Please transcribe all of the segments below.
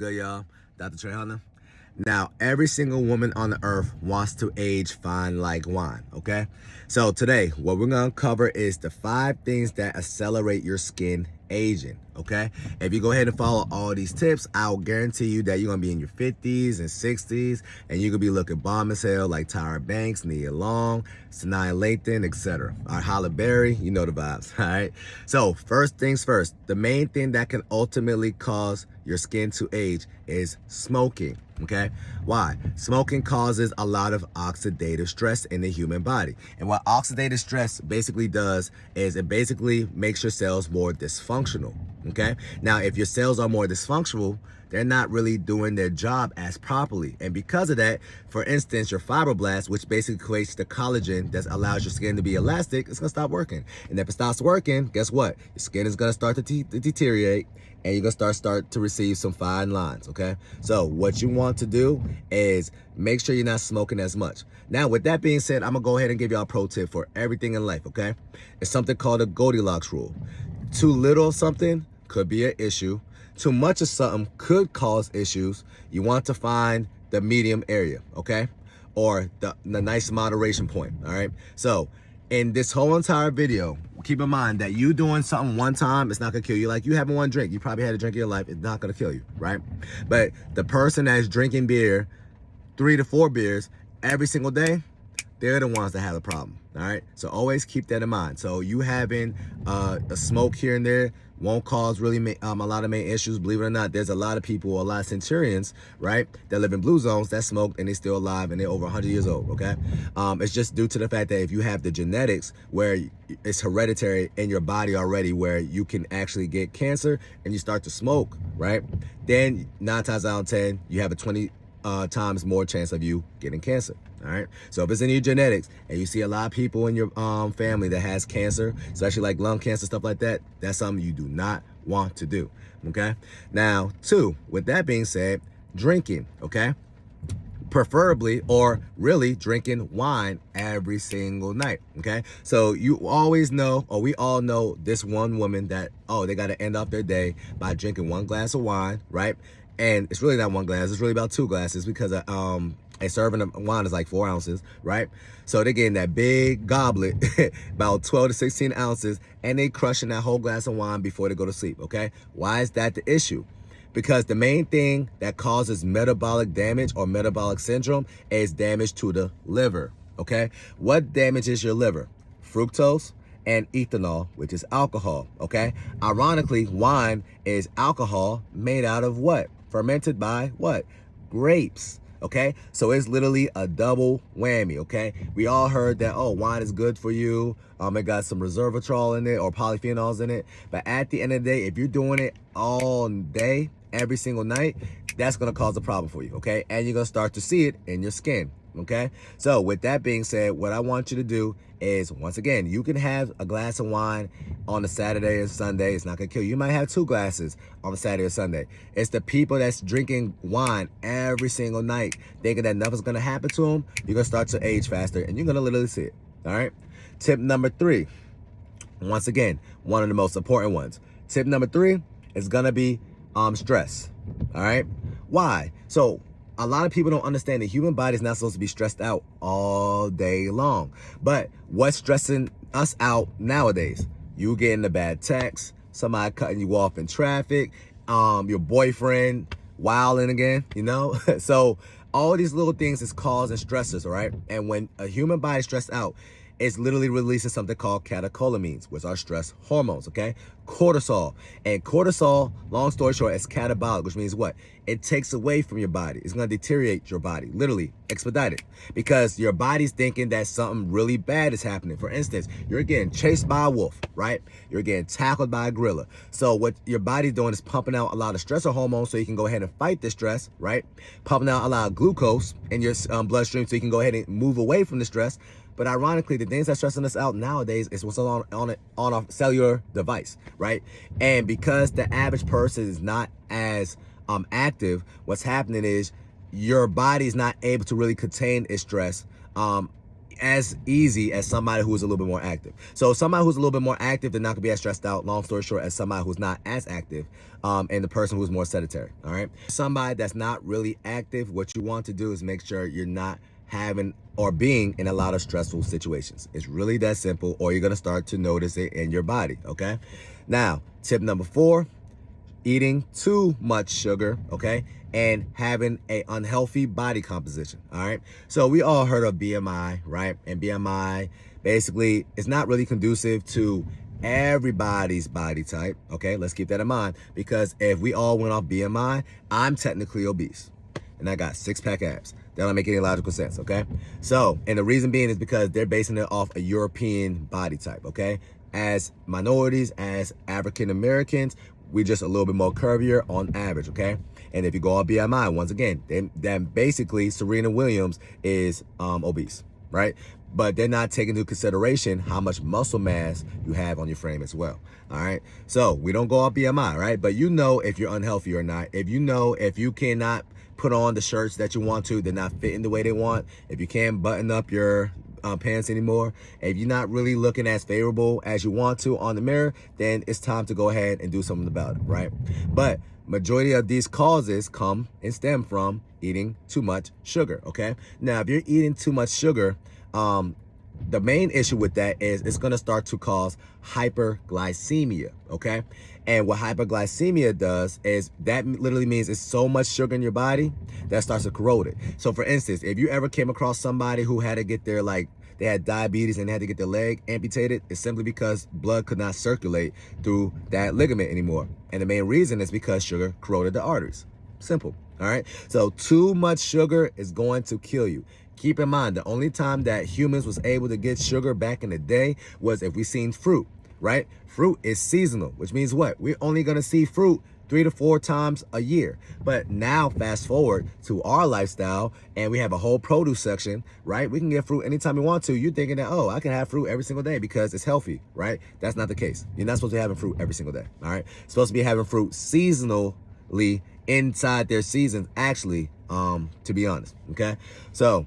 Good, y'all. Dr.Trehunna. Now, every single woman on the earth wants to age fine like wine, okay? So today, what we're gonna cover is the 5 things that accelerate your skin aging, okay? If you go ahead and follow all these tips, I'll guarantee you that you're gonna be in your 50s and 60s, and you're gonna be looking bomb as hell like Tyra Banks, Nia Long, Sanaa Lathan, etc. Or Halle Berry, you know the vibes, all right? So first things first, the main thing that can ultimately cause your skin to age is smoking. Okay, why? Smoking causes a lot of oxidative stress in the human body. And what oxidative stress basically does is it basically makes your cells more dysfunctional. Okay, now if your cells are more dysfunctional, they're not really doing their job as properly. And because of that, for instance, your fibroblasts, which basically creates the collagen that allows your skin to be elastic, it's gonna stop working. And if it stops working, guess what? Your skin is gonna start to deteriorate, and you're gonna start to receive some fine lines, okay? So what you want to do is make sure you're not smoking as much. Now, with that being said, I'm gonna go ahead and give y'all a pro tip for everything in life, okay? It's something called a Goldilocks Rule. Too little of something could be an issue. Too much of something could cause issues. You want to find the medium area, okay? Or the nice moderation point, all right? So in this whole entire video, keep in mind that you doing something one time, it's not gonna kill you. Like you having one drink, you probably had a drink in your life, it's not gonna kill you, right? But the person that's drinking beer, 3 to 4 beers every single day, they're the ones that have a problem, all right? So always keep that in mind. So you having a smoke here and there won't cause really a lot of main issues. Believe it or not, there's a lot of people, a lot of centurions, right, that live in blue zones that smoke and they're still alive and they're over 100 years old, okay? It's just due to the fact that if you have the genetics where it's hereditary in your body already, where you can actually get cancer and you start to smoke, right, then 9 times out of 10, you have a 20 times more chance of you getting cancer. All right, so if it's in your genetics and you see a lot of people in your family that has cancer, especially like lung cancer, stuff like that, that's something you do not want to do. Okay, now 2, with that being said, drinking, okay, preferably or really drinking wine every single night. Okay, so you always know, or we all know, this one woman that, oh, they got to end off their day by drinking 1 glass of wine, right? And it's really not 1 glass, it's really about 2 glasses, because a serving of wine is like 4 ounces, right? So they're getting that big goblet, about 12 to 16 ounces, and they crushing that whole glass of wine before they go to sleep, okay? Why is that the issue? Because the main thing that causes metabolic damage or metabolic syndrome is damage to the liver, okay? What damages your liver? Fructose and ethanol, which is alcohol, okay? Ironically, wine is alcohol made out of what? Fermented by what? Grapes. Okay, so it's literally a double whammy. Okay, we all heard that, oh, wine is good for you, it got some resveratrol in it or polyphenols in it, but at the end of the day, if you're doing it all day every single night, that's going to cause a problem for you. Okay, and you're going to start to see it in your skin. Okay, so with that being said, what I want you to do is, once again, you can have a glass of wine on a Saturday or Sunday. It's not gonna kill you. You might have 2 glasses on a Saturday or Sunday. It's the people that's drinking wine every single night, thinking that nothing's gonna happen to them. You're gonna start to age faster, and you're gonna literally see it. All right. Tip number 3. Once again, one of the most important ones. Tip number 3 is gonna be stress. All right. Why? So a lot of people don't understand the human body is not supposed to be stressed out all day long. But what's stressing us out nowadays? You getting a bad text, somebody cutting you off in traffic, your boyfriend wilding again, you know? So all these little things is causing stressors, all right? And when a human body is stressed out, it's literally releasing something called catecholamines, which are stress hormones, okay? Cortisol. And cortisol, long story short, is catabolic, which means what? It takes away from your body. It's gonna deteriorate your body, literally, expedite it. Because your body's thinking that something really bad is happening. For instance, you're getting chased by a wolf, right? You're getting tackled by a gorilla. So what your body's doing is pumping out a lot of stressor hormones so you can go ahead and fight the stress, right? Pumping out a lot of glucose in your bloodstream so you can go ahead and move away from the stress. But ironically, the things that's stressing us out nowadays is what's on a cellular device, right? And because the average person is not as active, what's happening is your body's not able to really contain its stress. as easy as somebody who's a little bit more active. So somebody who's a little bit more active, they're not gonna be as stressed out, long story short, as somebody who's not as active, and the person who's more sedentary, all right? Somebody that's not really active, what you want to do is make sure you're not having or being in a lot of stressful situations. It's really that simple, or you're gonna start to notice it in your body, okay? Now, tip number 4, eating too much sugar, okay, and having a unhealthy body composition, all right? So we all heard of BMI, right? And BMI basically is not really conducive to everybody's body type, okay? Let's keep that in mind, because if we all went off BMI, I'm technically obese and I got 6-pack abs. That don't make any logical sense, okay? So, and the reason being is because they're basing it off a European body type, okay? As minorities, as African Americans, we're just a little bit more curvier on average, okay? And if you go on BMI, once again, then basically Serena Williams is obese, right? But they're not taking into consideration how much muscle mass you have on your frame as well, all right? So we don't go off BMI, right? But you know if you're unhealthy or not. If you know if you cannot put on the shirts that you want to, they're not fitting the way they want. If you can't button up your pants anymore, if you're not really looking as favorable as you want to on the mirror, then it's time to go ahead and do something about it, right? But majority of these causes come and stem from eating too much sugar, okay? Now, if you're eating too much sugar, the main issue with that is it's going to start to cause hyperglycemia, okay? And what hyperglycemia does is that literally means it's so much sugar in your body that starts to corrode it. So for instance, if you ever came across somebody who had to get their, they had diabetes and they had to get their leg amputated, it's simply because blood could not circulate through that ligament anymore. And the main reason is because sugar corroded the arteries. Simple, all right? So too much sugar is going to kill you. Keep in mind, the only time that humans was able to get sugar back in the day was if we seen fruit, right? Fruit is seasonal, which means what? We're only gonna see fruit 3 to 4 times a year. But now fast forward to our lifestyle and we have a whole produce section, right? We can get fruit anytime we want to. You're thinking that, oh, I can have fruit every single day because it's healthy, right? That's not the case. You're not supposed to be having fruit every single day, all right? You're supposed to be having fruit seasonally inside their seasons, actually, to be honest, okay? So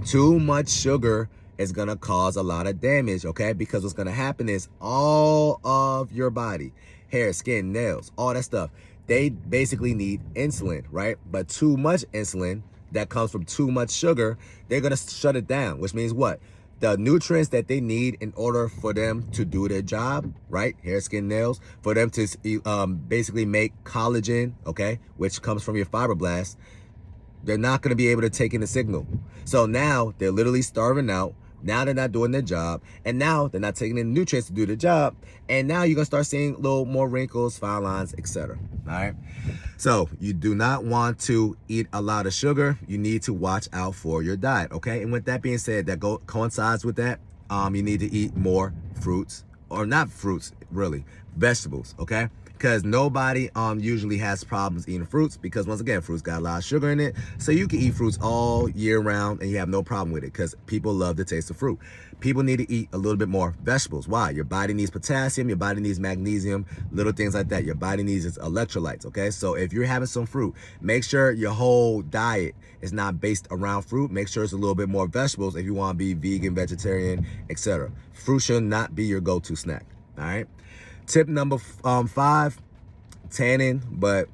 too much sugar is gonna cause a lot of damage, okay? Because what's gonna happen is all of your body, hair, skin, nails, all that stuff, they basically need insulin, right? But too much insulin that comes from too much sugar, they're gonna shut it down, which means what? The nutrients that they need in order for them to do their job, right? Hair, skin, nails, for them to basically make collagen, okay? Which comes from your fibroblasts, they're not going to be able to take in the signal. So now they're literally starving out. Now they're not doing their job. And now they're not taking in nutrients to do the job. And now you're going to start seeing a little more wrinkles, fine lines, etc. All right. So you do not want to eat a lot of sugar. You need to watch out for your diet. Okay. And with that being said, that coincides with that. You need to eat more fruits, or not fruits, really, vegetables. Okay. Because nobody usually has problems eating fruits, because once again, fruits got a lot of sugar in it. So you can eat fruits all year round and you have no problem with it, because people love the taste of fruit. People need to eat a little bit more vegetables. Why? Your body needs potassium, your body needs magnesium, little things like that. Your body needs its electrolytes, okay? So if you're having some fruit, make sure your whole diet is not based around fruit. Make sure it's a little bit more vegetables if you want to be vegan, vegetarian, etc. Fruit should not be your go-to snack, all right? Tip number 5, tanning. But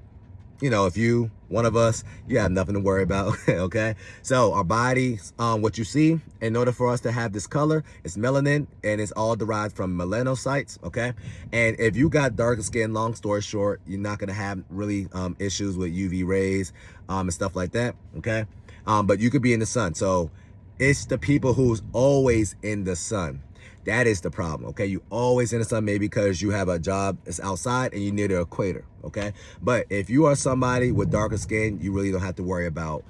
you know, if you one of us, you have nothing to worry about. Okay, so our body, what you see, in order for us to have this color, it's melanin, and it's all derived from melanocytes. Okay, and if you got darker skin, long story short, you're not gonna have really issues with UV rays and stuff like that. Okay, but you could be in the sun. So it's the people who's always in the sun. That is the problem, okay? You always in the sun, maybe because you have a job that's outside and you're near the equator, okay? But if you are somebody with darker skin, you really don't have to worry about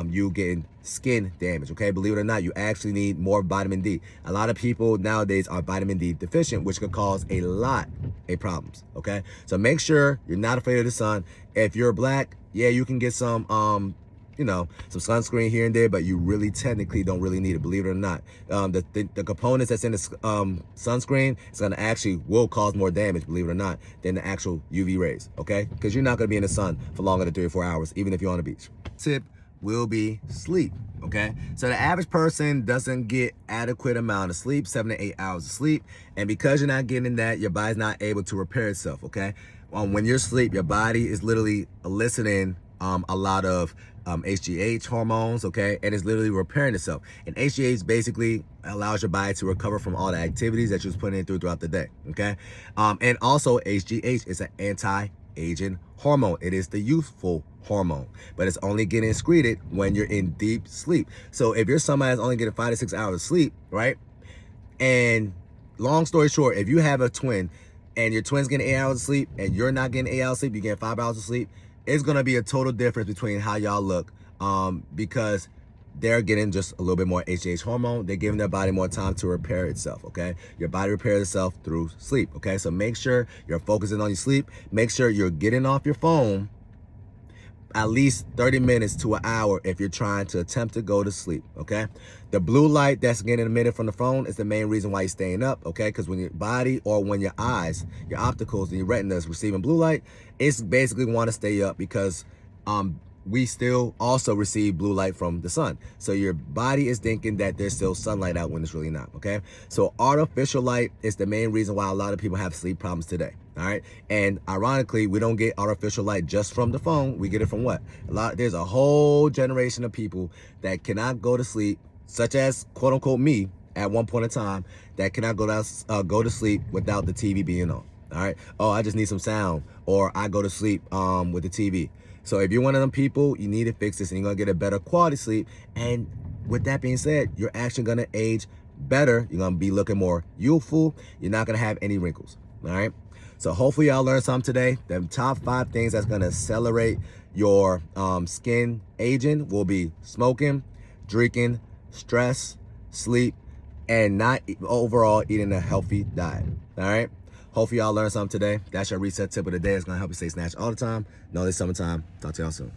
you getting skin damage, okay? Believe it or not, you actually need more vitamin D. A lot of people nowadays are vitamin D deficient, which could cause a lot of problems, okay? So make sure you're not afraid of the sun. If you're black, yeah, you can get some you know, some sunscreen here and there, but you really technically don't really need it, believe it or not. The components that's in the sunscreen is going to actually will cause more damage, believe it or not, than the actual UV rays, okay? Because you're not going to be in the sun for longer than 3 or 4 hours, even if you're on the beach. Tip will be sleep. Okay, so the average person doesn't get adequate amount of sleep, 7 to 8 hours of sleep, and because you're not getting that, your body's not able to repair itself. Okay, when you're asleep, your body is literally eliciting a lot of HGH hormones, okay, and it's literally repairing itself. And HGH basically allows your body to recover from all the activities that you was putting in throughout the day, okay. And also HGH is an anti-aging hormone. It is the youthful hormone, but it's only getting excreted when you're in deep sleep. So if you're somebody that's only getting 5 to 6 hours of sleep, right? And long story short, if you have a twin and your twin's getting 8 hours of sleep and you're not getting 8 hours of sleep, you're getting 5 hours of sleep, it's gonna be a total difference between how y'all look, because they're getting just a little bit more HGH hormone. They're giving their body more time to repair itself, okay? Your body repairs itself through sleep, okay? So make sure you're focusing on your sleep. Make sure you're getting off your phone at least 30 minutes to an hour if you're trying to attempt to go to sleep, okay? The blue light that's getting emitted from the phone is the main reason why you're staying up, okay? Because when your body or when your eyes, your opticals and your retina is receiving blue light, it's basically want to stay up because we still also receive blue light from the sun. So your body is thinking that there's still sunlight out when it's really not, okay? So artificial light is the main reason why a lot of people have sleep problems today, all right? And ironically, we don't get artificial light just from the phone. We get it from what? There's a whole generation of people that cannot go to sleep, such as quote unquote me at one point in time, that cannot go to sleep without the TV being on, all right? Oh, I just need some sound, or I go to sleep with the TV. So if you're one of them people, you need to fix this and you're gonna get a better quality sleep. And with that being said, you're actually gonna age better. You're gonna be looking more youthful. You're not gonna have any wrinkles, all right? So hopefully y'all learned something today. The top 5 things that's gonna accelerate your skin aging will be smoking, drinking, stress, sleep, and not overall eating a healthy diet, all right? Hopefully y'all learned something today. That's your reset tip of the day. It's gonna help you stay snatched all the time. Know this summertime. Talk to y'all soon.